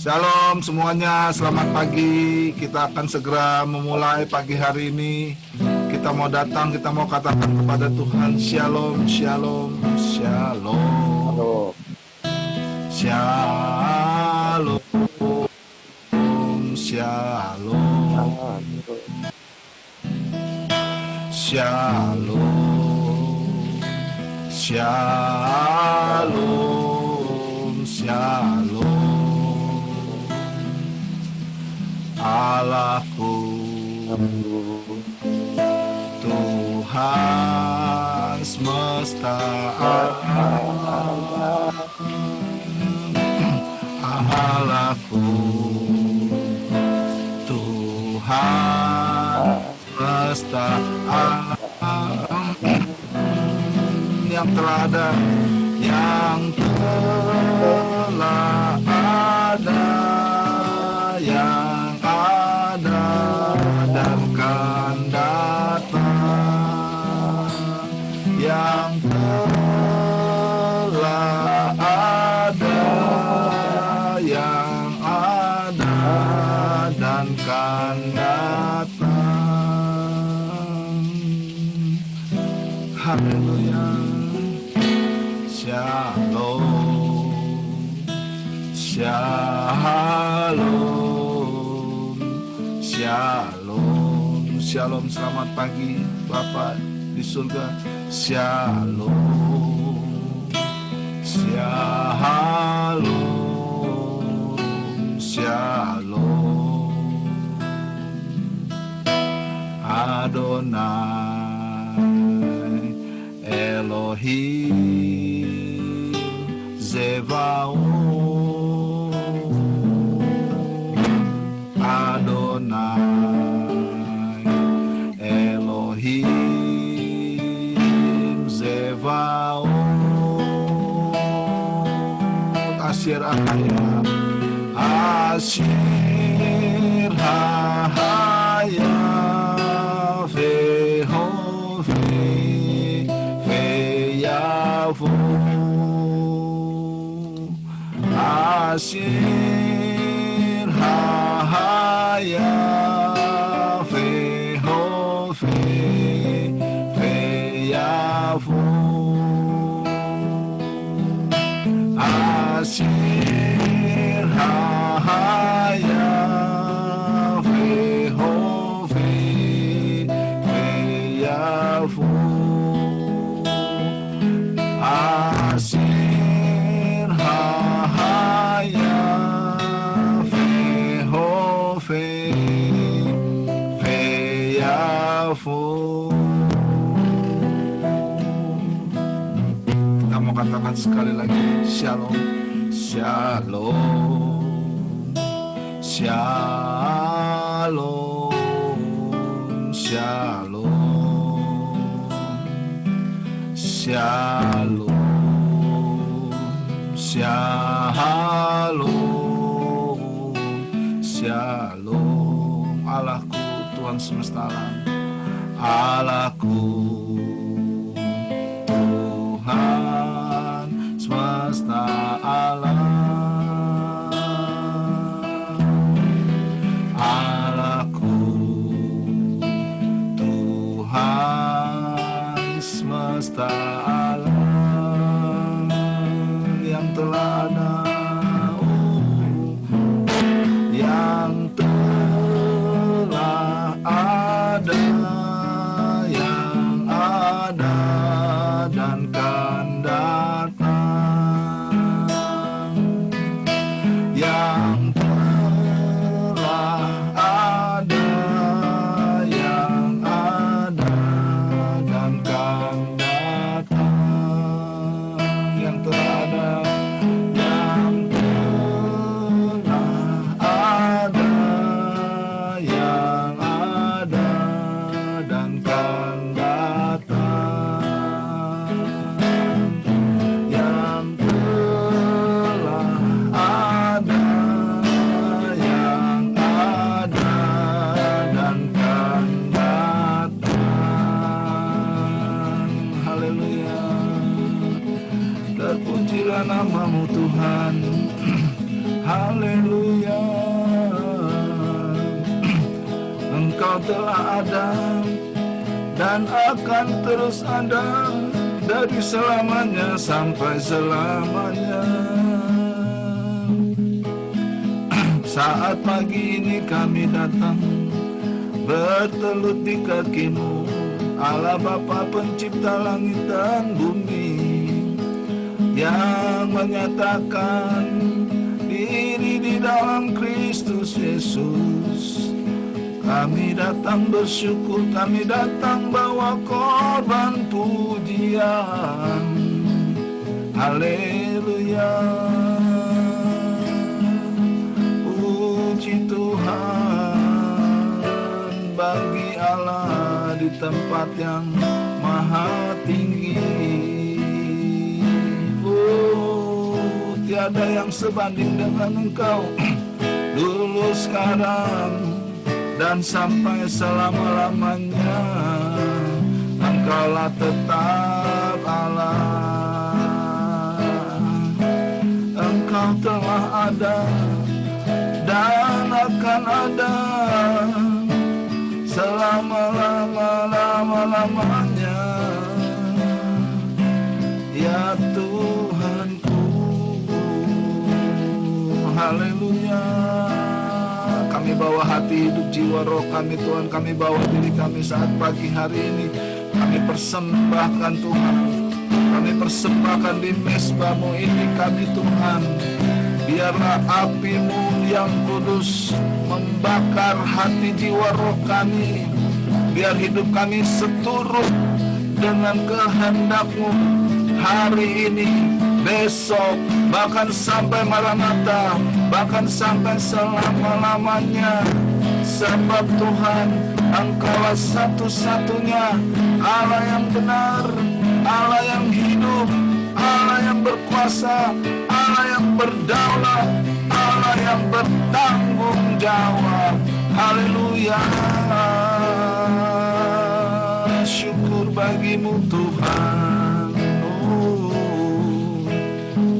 Shalom semuanya, selamat pagi. Kita akan segera memulai pagi hari ini. Kita mau datang, kita mau katakan kepada Tuhan, Shalom, Shalom, Shalom, Shalom, Shalom, Shalom, Shalom, Shalom. Allahku, Tuhan semesta alam, Allahku, Tuhan semesta alam, yang telah ada, yang telah ada, yang ada dan akan datang, yang telah ada, yang ada dan akan datang. Haleluya. Shalom, Shalom, Shalom, Shalom. Selamat pagi Bapa di surga. Shalom, Shalom, Shalom. Adonai Elohim Zevaot, Adonai Elohim Zevaot, Asyir Ahaya, Asyir Ahaya, Vehove, Veyavo, Asyir Ahaya, Vehove, Veyavo, Asyir Ahaya, Vehove, Veyavo, Asyir Ahaya, Vehove, Veyavo. Kita mau katakan sekali lagi, Shalom, Shalom, Shalom, Shalom, Shalom, Shalom, Shalom. Allahku, Tuhan semesta alam, Allahku, Tuhan semesta alam, Allahku, Tuhan semesta alam, yang telah ada, yang telah ada, yang Engkau telah ada dan akan terus ada dari selamanya sampai selamanya. Saat pagi ini kami datang bertelut di kaki-Mu, Allah Bapa pencipta langit dan bumi, yang menyatakan diri di dalam Kristus Yesus. Kami datang bersyukur, kami datang bawa korban pujian. Haleluya. Puji Tuhan bagi Allah di tempat yang maha tinggi. Oh, tiada yang sebanding dengan Engkau dulu, sekarang, dan sampai selama-lamanya. Engkaulah tetap Allah. Engkau telah ada dan akan ada selama-lamanya. Ya Tuhanku, haleluya. Kami bawa hati, hidup, jiwa, roh kami Tuhan. Kami bawa diri kami saat pagi hari ini. Kami persembahkan Tuhan. Kami persembahkan di mezbah-Mu ini kami Tuhan. Biarlah api-Mu yang kudus membakar hati, jiwa, roh kami. Biar hidup kami seturut dengan kehendak-Mu hari ini, besok, bahkan sampai Maranatha, bahkan sampai selama-lamanya. Sebab Tuhan, Engkaulah satu-satunya Allah yang benar, Allah yang hidup, Allah yang berkuasa, Allah yang berdaulat, Allah yang bertanggung jawab. Haleluya. Syukur bagi-Mu Tuhan.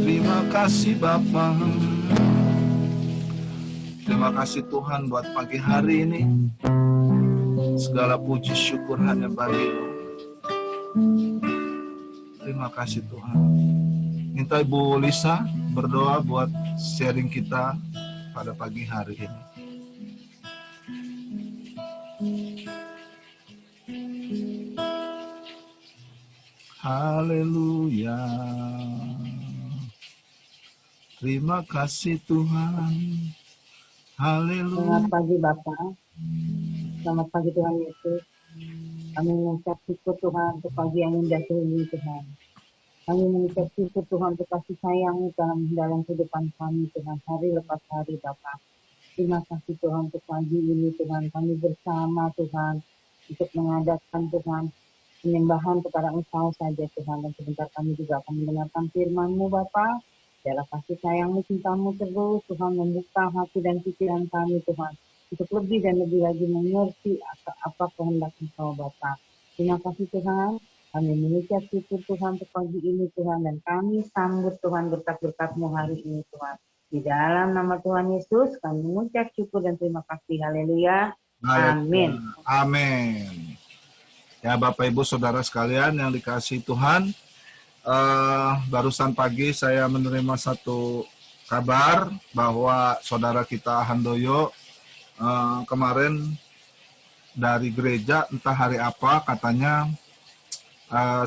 Terima kasih Bapa. Terima kasih Tuhan buat pagi hari ini. Segala puji syukur hanya bagi-Mu. Terima kasih Tuhan. Minta Ibu Lisa berdoa buat sharing kita pada pagi hari ini. Haleluya. Terima kasih Tuhan. Haleluya. Selamat pagi Bapak. Selamat pagi Tuhan Yesus. Kami mengucap syukur Tuhan untuk pagi yang indah ini Tuhan. Kami mengucap syukur Tuhan untuk kasih sayang dalam kehidupan kami Tuhan, hari lepas hari Bapak. Terima kasih Tuhan untuk pagi ini Tuhan. Kami bersama Tuhan untuk mengadakan Tuhan penyembahan kepada Engkau saja Tuhan. Dan sebentar kami juga akan mendengarkan firman-Mu Bapak. Biarlah kasih sayang-Mu, cinta-Mu terus Tuhan membuka hati dan pikiran kami Tuhan. Untuk lebih dan lebih lagi mengerti apa kehendak Engkau Bapa. Terima kasih Tuhan. Kami mengucap syukur Tuhan untuk pagi ini Tuhan. Dan kami sambut Tuhan berkat-berkat-Mu hari ini Tuhan. Di dalam nama Tuhan Yesus kami mengucap syukur dan terima kasih. Haleluya. Amin. Amin. Ya Bapak Ibu Saudara sekalian yang dikasihi Tuhan. Barusan pagi saya menerima satu kabar bahwa saudara kita Handoyo kemarin dari gereja entah hari apa katanya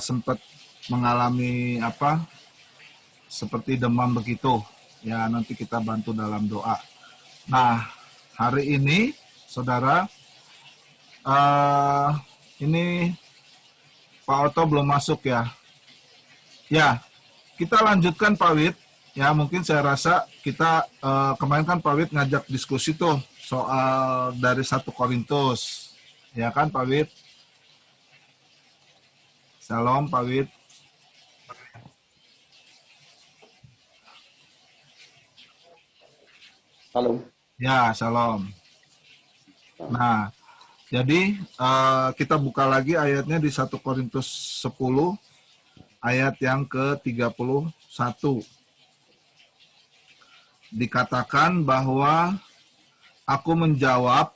sempat mengalami seperti demam begitu ya, nanti kita bantu dalam doa. Nah hari ini saudara ini Pak Oto belum masuk ya. Ya, kita lanjutkan Pak Wid. Ya, mungkin saya rasa kita kemarin kan Pak Wid ngajak diskusi tuh soal dari 1 Korintus. Ya kan Pak Wid? Shalom Pak Wid. Shalom. Ya, shalom. Nah, jadi kita buka lagi ayatnya di 1 Korintus 10. Ayat yang ke-31. Dikatakan bahwa aku menjawab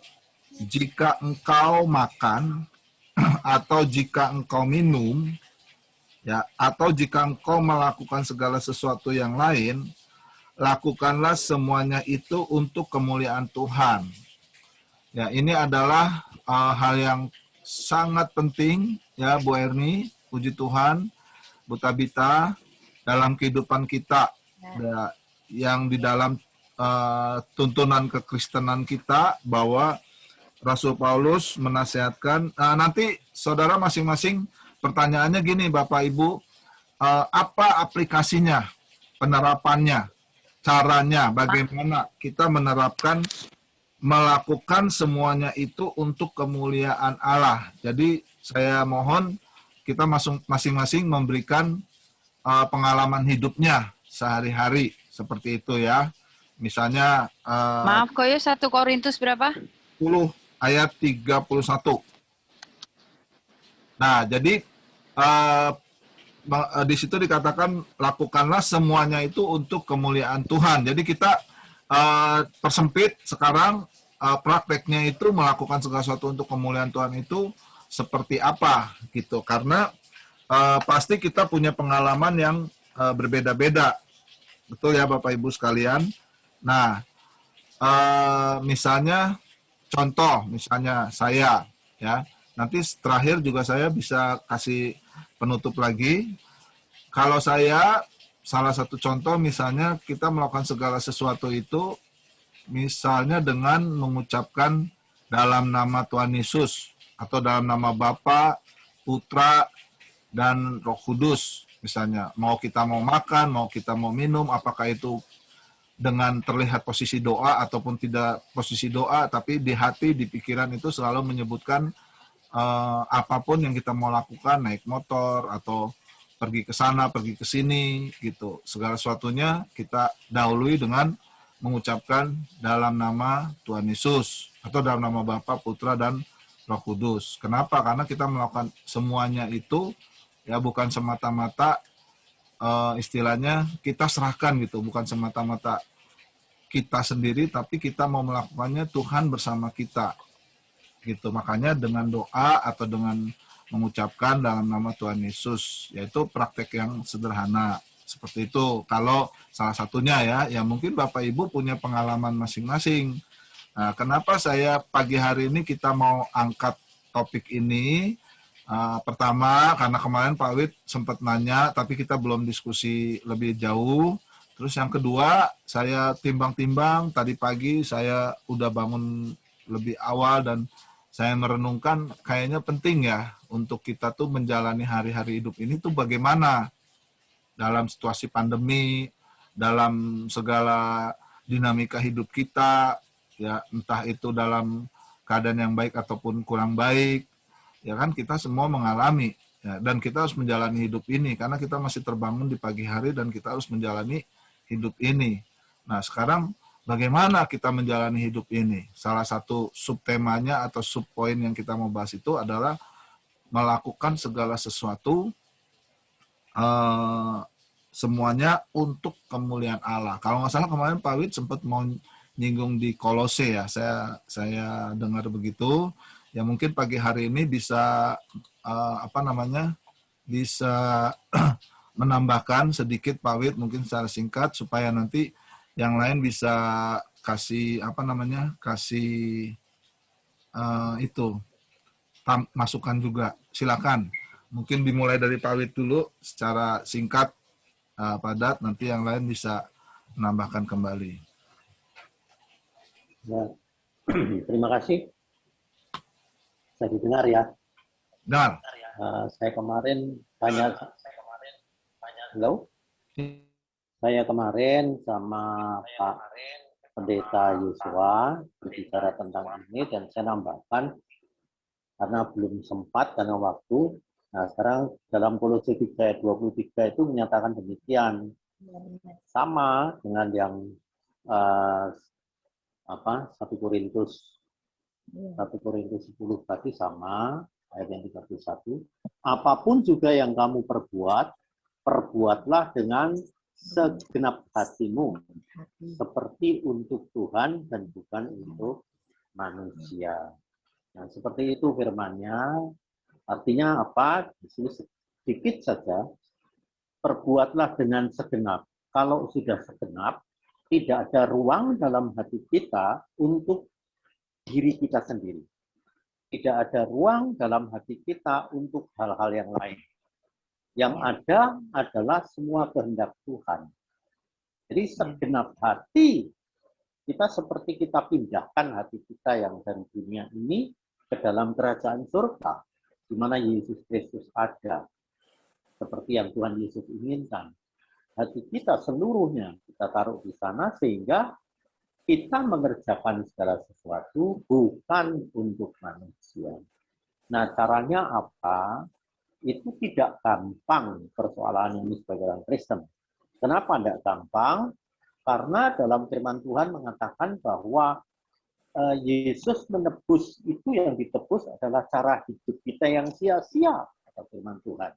jika engkau makan atau jika engkau minum, ya, atau jika engkau melakukan segala sesuatu yang lain, lakukanlah semuanya itu untuk kemuliaan Tuhan. Ya, ini adalah hal yang sangat penting ya Bu Erni, puji Tuhan, Bu Tabita, dalam kehidupan kita ya, yang di dalam tuntunan kekristenan kita, bahwa Rasul Paulus menasihatkan. Nanti saudara masing-masing pertanyaannya gini Bapak Ibu, apa aplikasinya, penerapannya, caranya, bagaimana kita menerapkan melakukan semuanya itu untuk kemuliaan Allah. Jadi saya mohon kita masing-masing memberikan pengalaman hidupnya sehari-hari seperti itu ya. Misalnya Maaf Koyo, 1 Korintus berapa? 10 ayat 31. Nah, jadi di situ dikatakan lakukanlah semuanya itu untuk kemuliaan Tuhan. Jadi kita persempit sekarang, prakteknya itu melakukan segala sesuatu untuk kemuliaan Tuhan itu seperti apa gitu. Karena pasti kita punya pengalaman yang berbeda-beda. Betul ya Bapak Ibu sekalian. Nah, misalnya contoh, misalnya saya ya. Nanti terakhir juga saya bisa kasih penutup lagi. Kalau saya, salah satu contoh misalnya kita melakukan segala sesuatu itu misalnya dengan mengucapkan dalam nama Tuhan Yesus atau dalam nama Bapa, Putra, dan Roh Kudus. Misalnya mau kita mau makan, mau kita mau minum, apakah itu dengan terlihat posisi doa ataupun tidak posisi doa, tapi di hati, di pikiran itu selalu menyebutkan apapun yang kita mau lakukan, naik motor atau pergi ke sana, pergi ke sini gitu. Segala sesuatunya kita dahului dengan mengucapkan dalam nama Tuhan Yesus atau dalam nama Bapa, Putra, dan Roh Kudus. Kenapa? Karena kita melakukan semuanya itu ya bukan semata-mata istilahnya kita serahkan gitu, bukan semata-mata kita sendiri, tapi kita mau melakukannya Tuhan bersama kita gitu. Makanya dengan doa atau dengan mengucapkan dalam nama Tuhan Yesus, yaitu praktek yang sederhana seperti itu. Kalau salah satunya ya mungkin Bapak Ibu punya pengalaman masing-masing. Nah, kenapa saya pagi hari ini kita mau angkat topik ini? Pertama, karena kemarin Pak Wid sempat nanya, tapi kita belum diskusi lebih jauh. Terus yang kedua, saya timbang-timbang, tadi pagi saya udah bangun lebih awal dan saya merenungkan kayaknya penting ya untuk kita tuh menjalani hari-hari hidup ini tuh bagaimana dalam situasi pandemi, dalam segala dinamika hidup kita, ya entah itu dalam keadaan yang baik ataupun kurang baik, ya kan kita semua mengalami, ya, dan kita harus menjalani hidup ini karena kita masih terbangun di pagi hari dan kita harus menjalani hidup ini. Nah sekarang bagaimana kita menjalani hidup ini? Salah satu subtemanya atau subpoin yang kita mau bahas itu adalah melakukan segala sesuatu semuanya untuk kemuliaan Allah. Kalau nggak salah kemarin Pak Wid sempat mau nyinggung di Kolose ya, saya dengar begitu. Ya mungkin pagi hari ini bisa bisa menambahkan sedikit Pak Wid mungkin secara singkat supaya nanti yang lain bisa kasih kasih masukan juga. Silakan. Mungkin dimulai dari Pak Wid dulu secara singkat, padat, nanti yang lain bisa menambahkan kembali. Ya. Terima kasih. Saya didengar ya. Dengar. Saya kemarin tanya, halo? Saya kemarin sama Pak Pendeta Yosua berbicara tentang ini dan saya nambahkan karena belum sempat karena waktu. Nah, sekarang dalam Kolose 3 ayat 23 itu menyatakan demikian. Sama dengan yang 1 Korintus 10 tadi sama ayat yang 31. Apapun juga yang kamu perbuat, perbuatlah dengan segenap hatimu seperti untuk Tuhan dan bukan untuk manusia. Nah, seperti itu firman-Nya. Artinya apa? Di sini sedikit saja, perbuatlah dengan segenap. Kalau sudah segenap, tidak ada ruang dalam hati kita untuk diri kita sendiri. Tidak ada ruang dalam hati kita untuk hal-hal yang lain. Yang ada adalah semua kehendak Tuhan. Jadi segenap hati, kita seperti kita pindahkan hati kita yang dari dunia ini ke dalam kerajaan surga, di mana Yesus Kristus ada, seperti yang Tuhan Yesus inginkan. Hati kita seluruhnya kita taruh di sana, sehingga kita mengerjakan segala sesuatu bukan untuk manusia. Nah, caranya apa? Itu tidak gampang persoalan ini sebagai orang Kristen. Kenapa tidak gampang? Karena dalam firman Tuhan mengatakan bahwa Yesus menebus, itu yang ditebus adalah cara hidup kita yang sia-sia, kata firman Tuhan.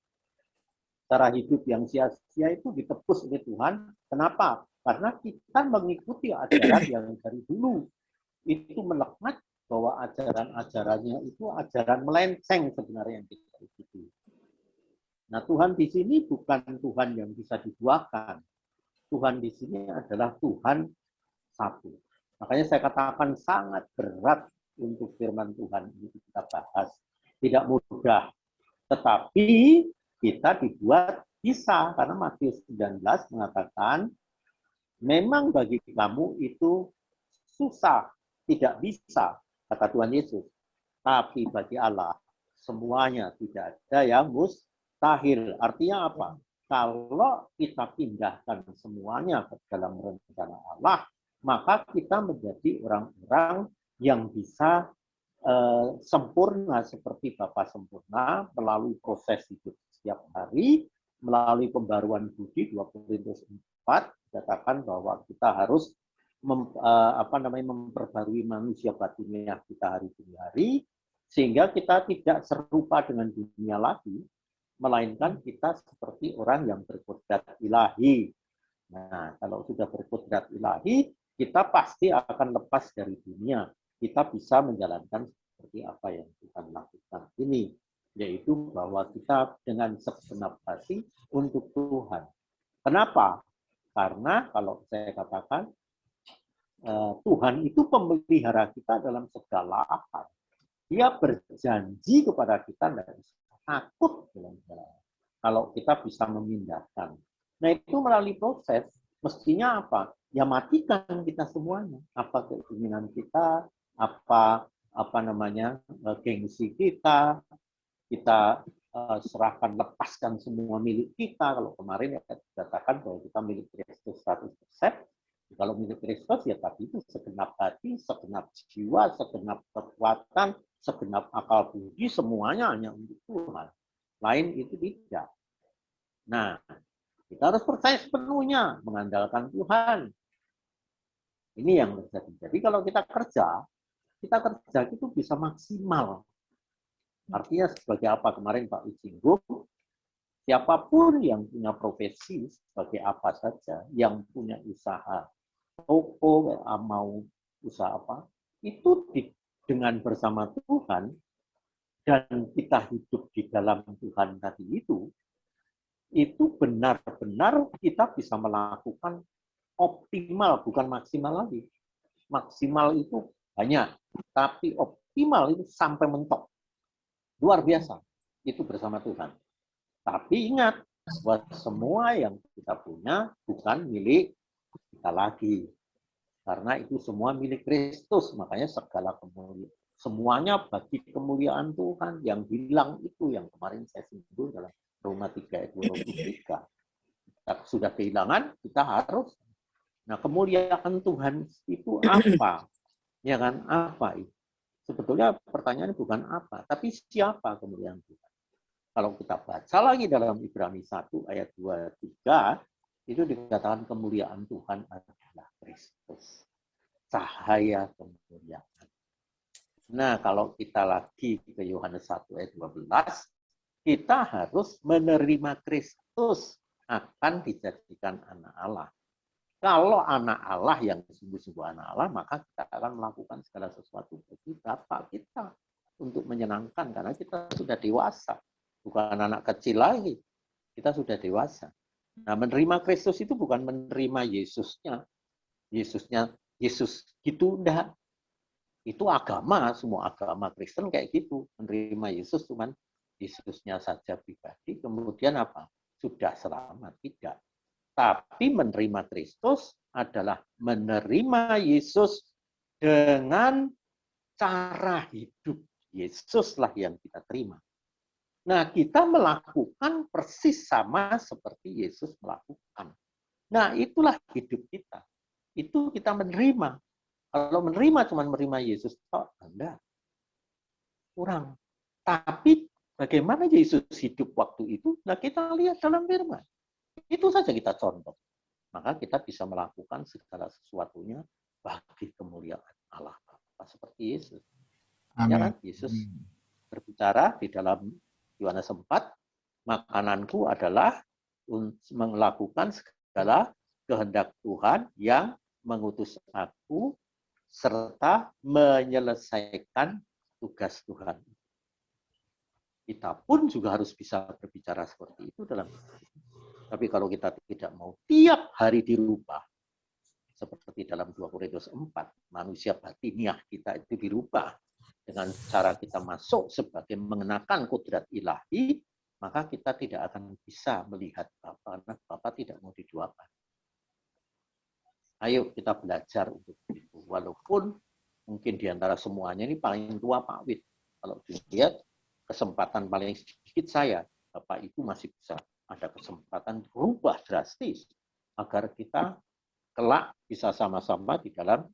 Cara hidup yang sia-sia itu ditebus oleh Tuhan. Kenapa? Karena kita mengikuti ajaran yang dari dulu. Itu melekat bahwa ajaran-ajarannya itu ajaran melenceng sebenarnya yang kita ikuti. Nah, Tuhan di sini bukan Tuhan yang bisa diduakan. Tuhan di sini adalah Tuhan satu. Makanya saya katakan sangat berat untuk firman Tuhan ini kita bahas. Tidak mudah. Tetapi kita dibuat bisa. Karena Matius 19 mengatakan, memang bagi kamu itu susah, tidak bisa, kata Tuhan Yesus. Tapi bagi Allah, semuanya tidak ada yang mustahil. Artinya apa? Kalau kita pindahkan semuanya ke dalam rencana Allah, maka kita menjadi orang-orang yang bisa sempurna seperti Bapa sempurna melalui proses hidup setiap hari, melalui pembaruan budi 2 Korintus 4 dikatakan bahwa kita harus memperbarui manusia batinnya kita hari demi hari, sehingga kita tidak serupa dengan dunia lagi, melainkan kita seperti orang yang berkodrat ilahi. Nah, kalau sudah berkodrat ilahi, kita pasti akan lepas dari dunia. Kita bisa menjalankan seperti apa yang Tuhan lakukan ini, yaitu bahwa kita dengan segenap hati untuk Tuhan. Kenapa? Karena kalau saya katakan, Tuhan itu pemelihara kita dalam segala hal. Dia berjanji kepada kita dan takut dalam segala hal. Kalau kita bisa memindahkan. Nah, itu melalui proses. Mestinya apa? Ya matikan kita semuanya. Apa keinginan kita, apa gengsi kita serahkan, lepaskan semua milik kita. Kalau kemarin ya dikatakan bahwa kita milik Kristus 100%. Kalau milik Kristus ya tadi itu segenap hati, segenap jiwa, segenap kekuatan, segenap akal budi, semuanya hanya untuk Tuhan. Lain itu tidak. Nah, kita harus percaya sepenuhnya, mengandalkan Tuhan. Ini yang terjadi. Jadi kalau kita kerja itu bisa maksimal. Artinya sebagai apa kemarin Pak Ujinggung, siapapun yang punya profesi sebagai apa saja, yang punya usaha toko, mau usaha apa, itu dengan bersama Tuhan, dan kita hidup di dalam Tuhan tadi itu benar-benar kita bisa melakukan optimal, bukan maksimal lagi. Maksimal itu banyak, tapi optimal itu sampai mentok. Luar biasa, itu bersama Tuhan. Tapi ingat, bahwa semua yang kita punya bukan milik kita lagi. Karena itu semua milik Kristus, makanya segala kemuliaan. Semuanya bagi kemuliaan Tuhan. Yang bilang itu, yang kemarin saya singgung dalam Roma 3 ayat 23. Kita sudah kehilangan, kita harus. Nah, kemuliaan Tuhan itu apa? Ya kan, apa itu? Sebetulnya pertanyaannya bukan apa, tapi siapa kemuliaan Tuhan. Kalau kita baca lagi dalam Ibrani 1 ayat 23, itu dikatakan kemuliaan Tuhan adalah Kristus. Cahaya kemuliaan. Nah, kalau kita lagi ke Yohanes 1 ayat 12, kita harus menerima Kristus akan dijadikan anak Allah. Kalau anak Allah yang sungguh-sungguh anak Allah, maka kita akan melakukan segala sesuatu bagi Bapa kita. untuk menyenangkan karena kita sudah dewasa, bukan anak kecil lagi. Kita sudah dewasa. Nah, menerima Kristus itu bukan menerima Yesusnya. Yesus gitu enggak. Itu agama, semua agama Kristen kayak gitu. Menerima Yesus cuman Yesusnya saja pribadi, kemudian apa? Sudah selamat, tidak. Tapi menerima Kristus adalah menerima Yesus dengan cara hidup Yesuslah yang kita terima. Nah, kita melakukan persis sama seperti Yesus melakukan. Nah, itulah hidup kita. Itu kita menerima. Kalau menerima cuma menerima Yesus, oh, enggak. Kurang. Tapi bagaimana Yesus hidup waktu itu? Nah, kita lihat dalam firman. Itu saja kita contoh. Maka kita bisa melakukan segala sesuatunya bagi kemuliaan Allah Bapa seperti Yesus. Ya kan? Yesus berbicara di dalam Yohanes 4, makananku adalah melakukan segala kehendak Tuhan yang mengutus aku serta menyelesaikan tugas Tuhan. Kita pun juga harus bisa berbicara seperti itu dalam hidup. Tapi kalau kita tidak mau tiap hari dirubah, seperti dalam 2 Korintus 4, manusia batiniah kita itu dirubah dengan cara kita masuk sebagai mengenakan kodrat ilahi, maka kita tidak akan bisa melihat Bapa karena Bapa tidak mau diduakan. Ayo kita belajar untuk itu. Walaupun mungkin di antara semuanya ini paling tua Pak Wid. Kalau dilihat kesempatan paling sedikit saya, Bapak Ibu masih bisa ada kesempatan berubah drastis agar kita kelak bisa sama-sama di dalam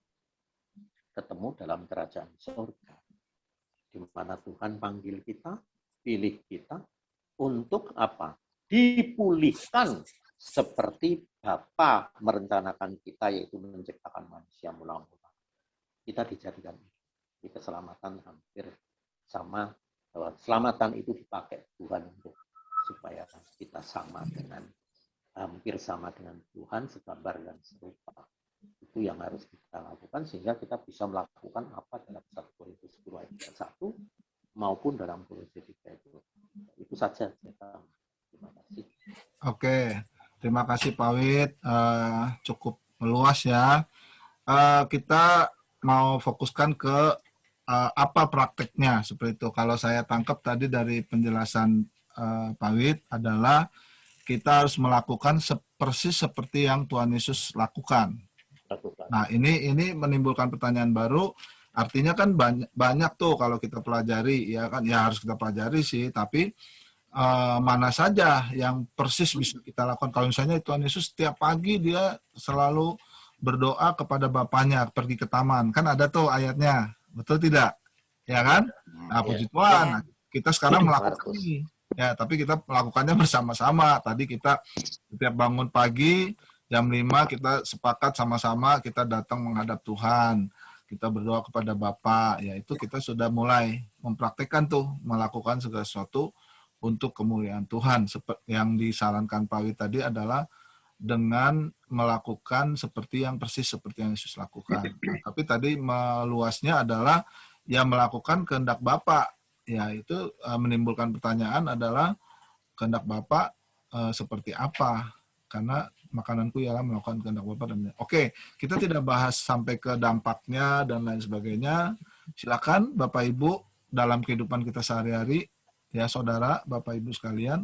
ketemu dalam kerajaan surga. Di mana Tuhan panggil kita, pilih kita untuk apa? Dipulihkan seperti Bapa merencanakan kita, yaitu menciptakan manusia mula-mula. Kita dijadikan di keselamatan hampir sama, bahwa keselamatan itu dipakai Tuhan untuk supaya kita sama dengan hampir sama dengan Tuhan, segambar dan serupa. Itu yang harus kita lakukan sehingga kita bisa melakukan apa dalam 1 Korintus 10 ayat 1 maupun dalam Kolose 3 itu. Itu saja. Terima kasih. Oke, terima kasih Pak Wid. Cukup meluas ya. Kita mau fokuskan ke apa prakteknya seperti itu. Kalau saya tangkap tadi dari penjelasan Pak Wid adalah kita harus melakukan persis seperti yang Tuhan Yesus lakukan. Nah, ini menimbulkan pertanyaan baru. Artinya kan banyak tuh kalau kita pelajari, ya kan, ya harus kita pelajari sih. Tapi mana saja yang persis bisa kita lakukan. Kalau misalnya Tuhan Yesus setiap pagi dia selalu berdoa kepada Bapaknya, pergi ke taman. Kan ada tuh ayatnya, betul tidak? Ya kan? Nah, puji Tuhan. Nah, kita sekarang melakukan ini. Ya, tapi kita melakukannya bersama-sama. Tadi kita setiap bangun pagi, jam 5 kita sepakat sama-sama kita datang menghadap Tuhan. Kita berdoa kepada Bapa. Ya, itu kita sudah mulai mempraktekkan tuh, melakukan segala sesuatu untuk kemuliaan Tuhan. Yang disarankan Pak Wid tadi adalah dengan melakukan seperti yang persis seperti yang Yesus lakukan. Nah, tapi tadi meluasnya adalah ya melakukan kehendak Bapa. Ya, itu menimbulkan pertanyaan adalah kehendak Bapa seperti apa? Karena makananku ialah melakukan kehendak Bapa dan oke, kita tidak bahas sampai ke dampaknya dan lain sebagainya. Silakan Bapak Ibu dalam kehidupan kita sehari-hari, ya saudara, Bapak Ibu sekalian,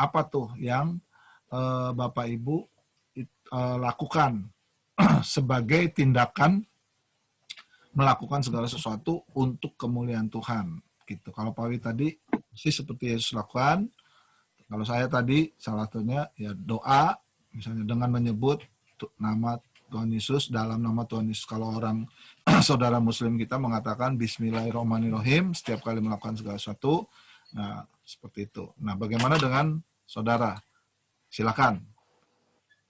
apa tuh yang Bapak Ibu lakukan sebagai tindakan melakukan segala sesuatu untuk kemuliaan Tuhan. Gitu. Kalau Pak Wid tadi sih seperti Yesus lakukan. Kalau saya tadi salah satunya ya doa, misalnya dengan menyebut nama Tuhan Yesus dalam nama Tuhan Yesus. Kalau orang saudara Muslim kita mengatakan Bismillahirrahmanirrahim setiap kali melakukan segala sesuatu. Nah, seperti itu. Nah, bagaimana dengan saudara? Silakan.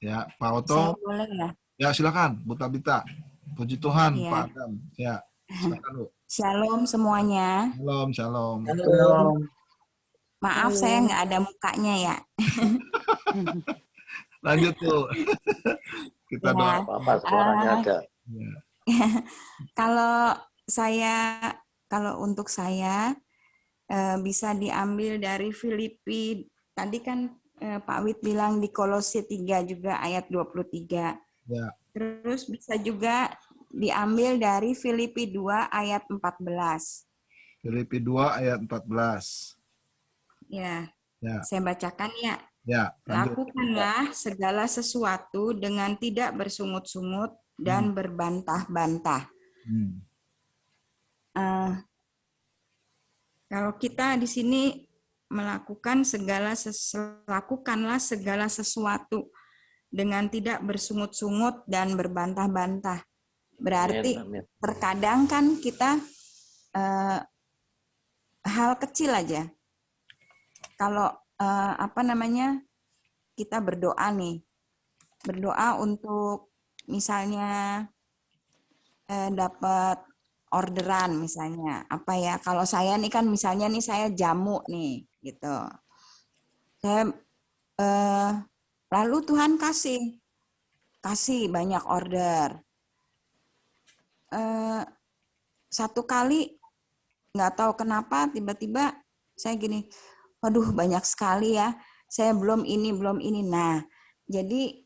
Ya, Pak Oto. Saya boleh ya? Ya, silakan, Bu Tabita. Puji Tuhan, Ya. Pak Adam. Ya, silakan, Bu. Shalom semuanya. Shalom, shalom. Maaf saya nggak ada mukanya ya. Lanjut tuh. Kita Ya. doa. Apa suaranya ada. Ya. Kalau saya kalau untuk saya bisa diambil dari Filipi. Tadi kan Pak Wid bilang di Kolose 3 juga ayat 23. Ya, Terus bisa juga diambil dari Filipi 2 ayat 14. Filipi 2 ayat 14. Ya, Ya, saya bacakan ya. ya, lanjut. Lakukanlah segala sesuatu dengan tidak bersungut-sungut dan berbantah-bantah. Hmm. Eh, Kalau kita di sini lakukanlah segala sesuatu dengan tidak bersungut-sungut dan berbantah-bantah. Berarti Amin, amin. terkadang kan kita hal kecil aja. Kalau kita berdoa nih, berdoa untuk misalnya dapat orderan misalnya apa ya, kalau saya nih kan misalnya nih saya jamu nih gitu, saya lalu Tuhan kasih banyak order, satu kali nggak tahu kenapa tiba-tiba saya gini, waduh banyak sekali ya, saya belum ini. Nah jadi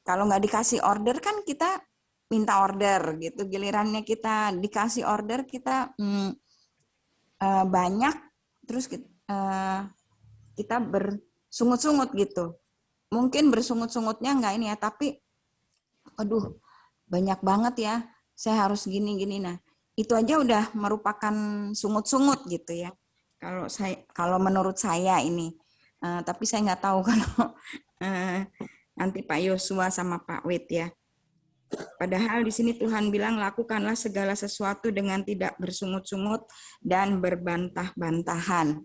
kalau nggak dikasih order kan kita minta order gitu, gilirannya kita dikasih order kita banyak, terus kita bersungut-sungut gitu. Mungkin bersungut-sungutnya nggak ini ya, tapi aduh banyak banget ya, saya harus gini-gini. Nah itu aja udah merupakan sungut-sungut gitu ya. Kalau menurut saya ini, tapi saya nggak tahu kalau nanti Pak Yosua sama Pak Wid ya. Padahal di sini Tuhan bilang lakukanlah segala sesuatu dengan tidak bersungut-sungut dan berbantah-bantahan.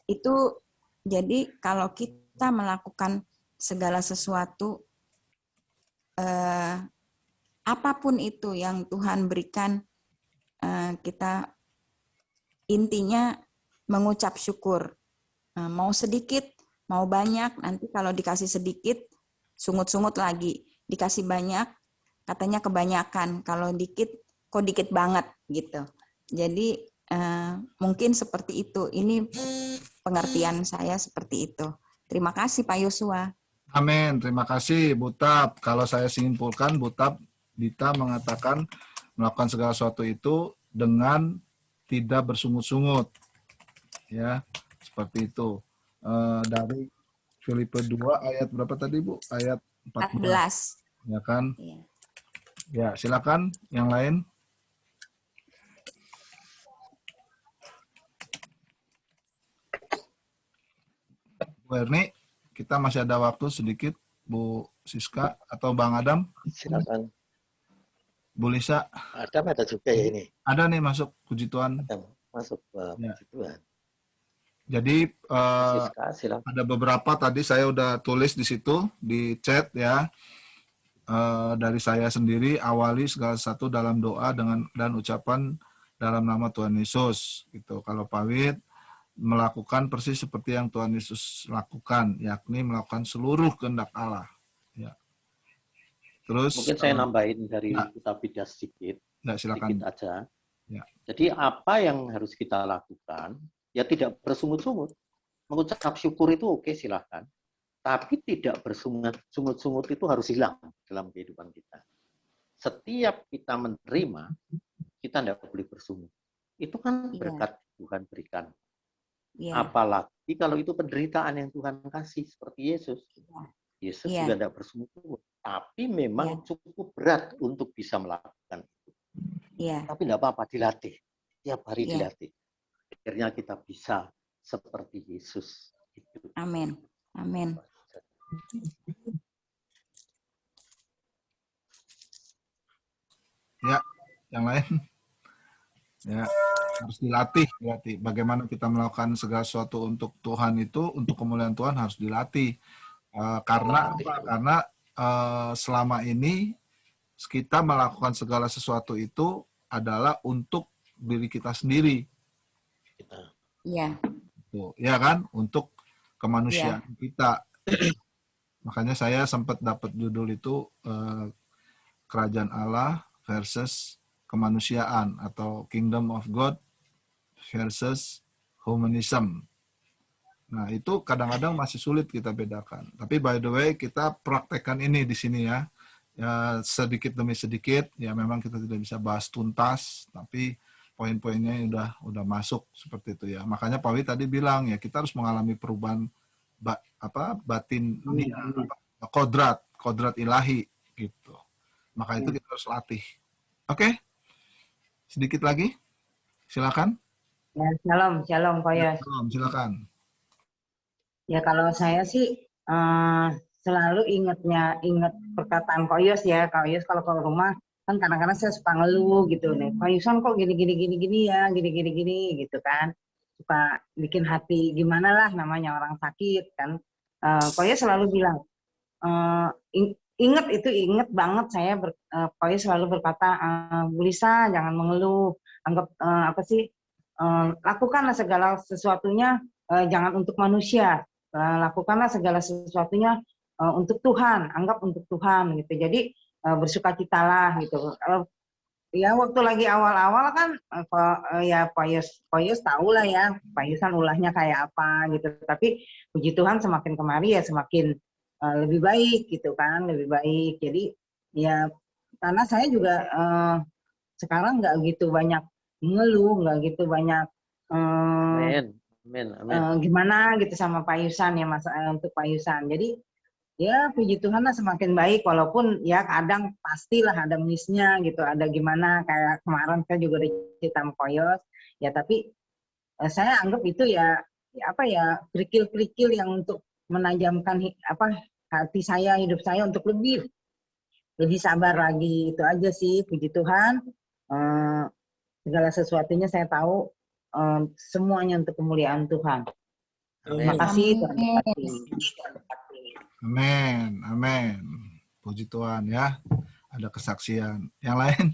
Itu jadi kalau kita melakukan segala sesuatu, apapun itu yang Tuhan berikan, kita intinya mengucap syukur. Mau sedikit, mau banyak, nanti kalau dikasih sedikit, sungut-sungut lagi. Dikasih banyak, katanya kebanyakan. Kalau dikit, kok dikit banget gitu. Jadi mungkin seperti itu. Ini pengertian saya seperti itu. Terima kasih Pak Yosua. Amin. Terima kasih Bu Tab. Kalau saya simpulkan, Bu Tab Dita mengatakan melakukan segala sesuatu itu dengan tidak bersungut-sungut. Ya, seperti itu. Dari Filipi 2 ayat berapa tadi Bu? Ayat 14. 14. Ya kan? Iya. Ya, silakan yang lain. Bu Erni, kita masih ada waktu sedikit. Bu Siska atau Bang Adam, Silakan. Bu Lisa. Ada juga ya ini. Ada nih masuk, puji Tuhan. Ada masuk Ya. puji Tuhan. Jadi Siska, silakan. ada beberapa tadi saya udah tulis di situ di chat ya. Dari saya sendiri, awali segala sesuatu dalam doa dan ucapan dalam nama Tuhan Yesus. Gitu. Kalau Pak Wid melakukan persis seperti yang Tuhan Yesus lakukan, yakni melakukan seluruh kehendak Allah. Ya. Terus Mungkin saya nambahin dari ya. Utapidas sedikit Silakan. aja. Ya. Jadi apa yang harus kita lakukan? Ya tidak bersungut-sungut. Mengucap syukur itu oke, silahkan. Tapi tidak bersungut-sungut itu harus hilang dalam kehidupan kita. Setiap kita menerima, kita tidak boleh bersungut. Itu kan berkat Tuhan berikan. Apalagi kalau itu penderitaan yang Tuhan kasih, seperti Yesus. Yesus juga tidak bersungut-sungut. Tapi memang cukup berat untuk bisa melakukan itu. Tapi tidak apa-apa, dilatih. Tiap hari dilatih. Akhirnya kita bisa seperti Yesus. Amin. Amin. Ya, yang lain. Ya, harus dilatih. Bagaimana kita melakukan segala sesuatu untuk Tuhan itu, untuk kemuliaan Tuhan harus dilatih. Karena apa? Karena selama ini kita melakukan segala sesuatu itu adalah untuk diri kita sendiri. Iya. Ya kan? Untuk kemanusiaan kita. Makanya saya sempat dapat judul itu kerajaan Allah versus kemanusiaan atau kingdom of God versus humanism. Nah, itu kadang-kadang masih sulit kita bedakan. Tapi by the way, kita praktekkan ini di sini ya. Ya, sedikit demi sedikit, ya memang kita tidak bisa bahas tuntas, tapi poin-poinnya udah masuk seperti itu ya. Makanya Pak Wi tadi bilang ya, kita harus mengalami perubahan batin, kodrat ilahi gitu. Maka itu kita harus latih. Oke? Sedikit lagi. Silakan. Ya, shalom Koyos. Silakan. Ya kalau saya sih selalu ingat perkataan Koyos ya. Koyos kalau ke rumah kan kadang-kadang saya suka ngeluh gitu nih. Koyosan kok gini ya, gini gitu kan. Suka bikin hati gimana lah, namanya orang sakit kan. Koyos selalu bilang, ingat banget saya. Koyos selalu berkata, Bu Lisa jangan mengeluh. Anggap lakukanlah segala sesuatunya jangan untuk manusia. Lakukanlah segala sesuatunya untuk Tuhan, anggap untuk Tuhan gitu. Jadi bersukacitalah gitu. Ya waktu lagi awal-awal kan ya Koyos tahu lah ya, Koyosan ulahnya kayak apa gitu. Tapi puji Tuhan semakin kemari ya semakin lebih baik gitu kan, lebih baik. Jadi ya karena saya juga sekarang nggak gitu banyak mengeluh, nggak gitu banyak Amin. Amin. gimana gitu sama Pak Yusan ya Mas, untuk Pak Yusan. Jadi ya puji Tuhan lah semakin baik, walaupun ya kadang pastilah ada miss-nya gitu, ada gimana kayak kemarin saya juga udah cerita sama Koyos ya, tapi saya anggap itu ya kerikil-kerikil yang untuk menajamkan hati saya, hidup saya untuk lebih sabar lagi. Itu aja sih, puji Tuhan. Segala sesuatunya saya tahu semuanya untuk kemuliaan Tuhan. Terima kasih Tuhan berkati. Amin. Puji Tuhan ya. Ada kesaksian. Yang lain?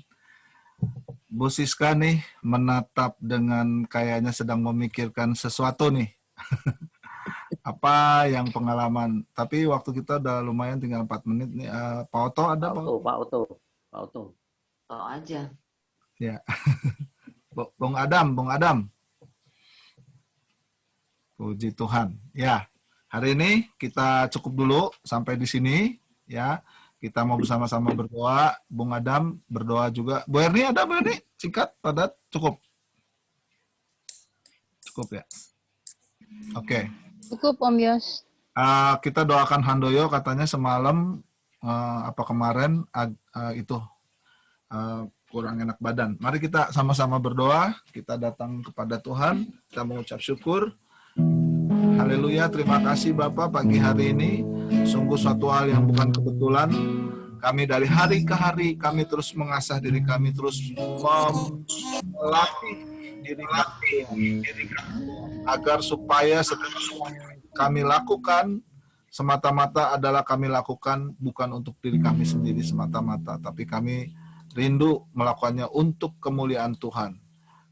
Bu Siska nih menatap dengan kayaknya sedang memikirkan sesuatu nih. Apa yang pengalaman? Tapi waktu kita udah lumayan, tinggal 4 menit nih. Pak Oto ada? Pak Oto. Tahu aja. Ya. Bung Adam. Puji Tuhan. Ya, hari ini kita cukup dulu sampai di sini ya. Kita mau bersama-sama berdoa. Bung Adam berdoa juga. Bu Erni ada, Bu Erni? Singkat, padat, cukup. Cukup ya. Oke. Cukup Om Yos. Kita doakan Handoyo, katanya semalam kemarin itu kurang enak badan. Mari kita sama-sama berdoa, kita datang kepada Tuhan, kita mengucap syukur. Haleluya, terima kasih Bapak pagi hari ini. Sungguh suatu hal yang bukan kebetulan. Kami dari hari ke hari, kami terus mengasah diri kami, terus melatih diri kami, agar supaya setiap kami lakukan semata-mata adalah kami lakukan bukan untuk diri kami sendiri semata-mata, tapi kami rindu melakukannya untuk kemuliaan Tuhan.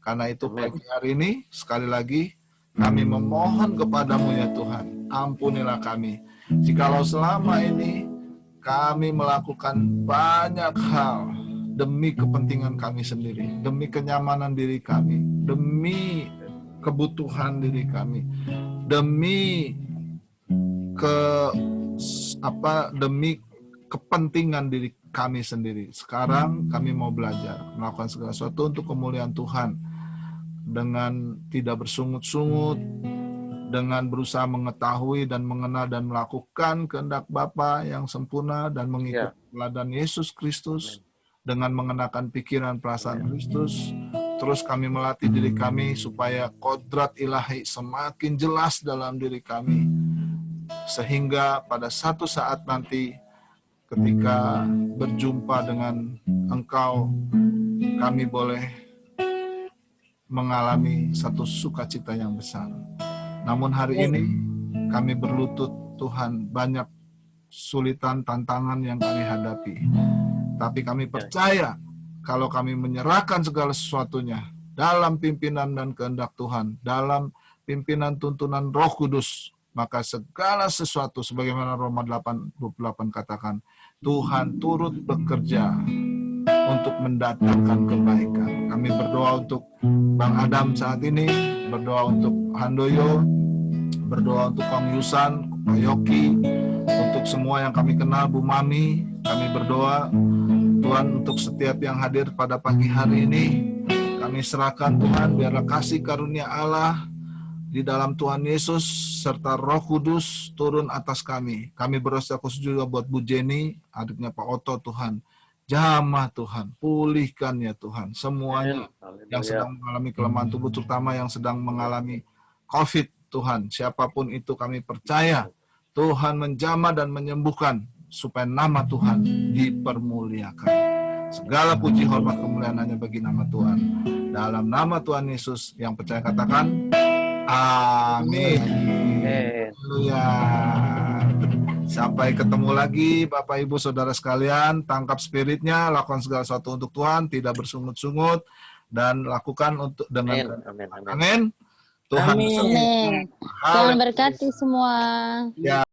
Karena itu pagi hari ini sekali lagi kami memohon kepadamu ya Tuhan, ampunilah kami. Jikalau selama ini kami melakukan banyak hal demi kepentingan kami sendiri, demi kenyamanan diri kami, demi kebutuhan diri kami, demi demi kepentingan diri kami sendiri. Sekarang kami mau belajar melakukan segala sesuatu untuk kemuliaan Tuhan dengan tidak bersungut-sungut, dengan berusaha mengetahui dan mengenal dan melakukan kehendak Bapa yang sempurna dan mengikuti teladan Yesus Kristus dengan mengenakan pikiran perasaan Kristus. Terus kami melatih diri kami supaya kodrat ilahi semakin jelas dalam diri kami, sehingga pada satu saat nanti ketika berjumpa dengan Engkau, kami boleh mengalami satu sukacita yang besar. Namun hari ini kami berlutut, Tuhan, banyak sulitan, tantangan yang kami hadapi. Tapi kami percaya kalau kami menyerahkan segala sesuatunya dalam pimpinan dan kehendak Tuhan, dalam pimpinan tuntunan Roh Kudus, maka segala sesuatu sebagaimana Roma 8:28 katakan, Tuhan turut bekerja untuk mendatangkan kebaikan. Kami berdoa untuk Bang Adam saat ini, berdoa untuk Handoyo, berdoa untuk Kang Yusan, Pak Yoki, untuk semua yang kami kenal, Bu Mami. Kami berdoa Tuhan untuk setiap yang hadir pada pagi hari ini. Kami serahkan Tuhan, biarlah kasih karunia Allah di dalam Tuhan Yesus serta Roh Kudus turun atas kami. Kami berdoa khusus juga buat Bu Jenny, adiknya Pak Oto Tuhan. Jamah Tuhan, pulihkan ya Tuhan semuanya yang sedang mengalami kelemahan tubuh, terutama yang sedang mengalami COVID Tuhan. Siapapun itu kami percaya Tuhan menjamah dan menyembuhkan supaya nama Tuhan dipermuliakan. Segala puji hormat kemuliaan hanya bagi nama Tuhan. Dalam nama Tuhan Yesus yang percaya katakan amin. Haleluya. Sampai ketemu lagi Bapak Ibu Saudara sekalian, tangkap spiritnya, lakukan segala sesuatu untuk Tuhan, tidak bersungut-sungut, dan lakukan untuk dengan amin. Tuhan Amin. Tuhan berkati semua. Ya.